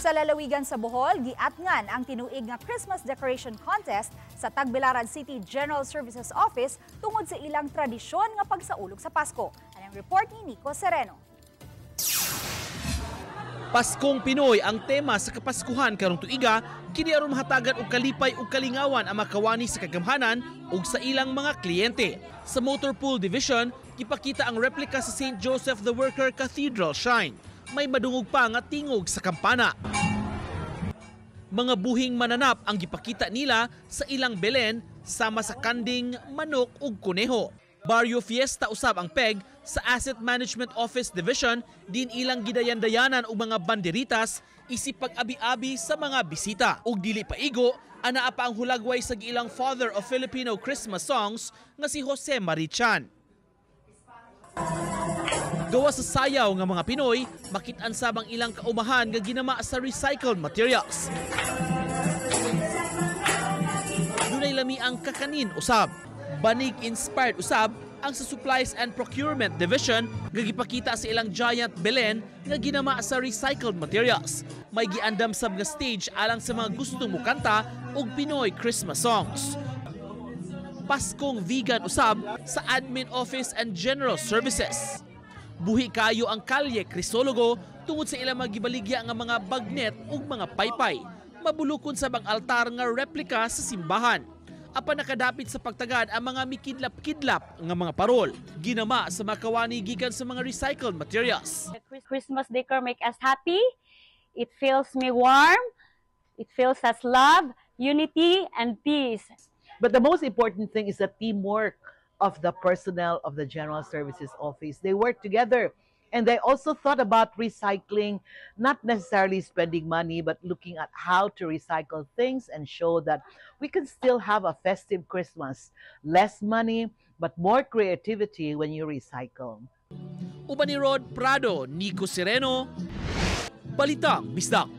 Sa lalawigan sa Bohol, giatngan ang tinuig nga Christmas Decoration Contest sa Tagbilaran City General Services Office tungod sa ilang tradisyon nga pagsaulog sa Pasko. Anong report ni Nico Sereno. Paskong Pinoy ang tema sa Kapaskuhan karong tuiga, kini aron mahatagan og kalipay ug kalingawan ang makawani sa kagamhanan ug sa ilang mga kliyente. Sa Motor Pool Division, gipakita ang replika sa St. Joseph the Worker Cathedral Shrine. May madungog pa nga tingog sa kampana. Mga buhing mananap ang gipakita nila sa ilang belen sama sa kanding, manok ug kuneho. Barrio Fiesta usab ang peg sa Asset Management Office Division, din ilang gidayan-dayanan og mga banderitas isip pag-abi-abi sa mga bisita. Ug dili paigo, anaa pa ang hulagway sa giilang father of Filipino Christmas songs nga si Jose Marichan. Gawa sa sayaw nga mga Pinoy, makit-an sabang ilang kaumahan nga ginama sa recycled materials. Dunay lami ang kakanin usab. Banig-inspired usab ang sa Supplies and Procurement Division nga gipakita sa ilang giant belen nga ginama sa recycled materials. May giandam sab nga stage alang sa mga gustong mukanta og Pinoy Christmas songs. Paskong vegan usab sa Admin Office and General Services. Buhi kayo ang kalye Crisologo tungod sa ilang mga gibaligya nga mga bagnet ug mga paypay. Mabulukon sa bang altar nga replika sa simbahan. Apan nakadapit sa pagtagad ang mga mikidlap-kidlap nga mga parol. Ginama sa makawani gikan sa mga recycled materials. Christmas decor make us happy. It fills me warm. It fills us love, unity, and peace. But the most important thing is the teamwork of the personnel of the General Services Office. They work together. And they also thought about recycling, not necessarily spending money, but looking at how to recycle things and show that we can still have a festive Christmas. Less money, but more creativity when you recycle. Uban ni Rod Prado, Nico Sereno, Balitang Bisdak.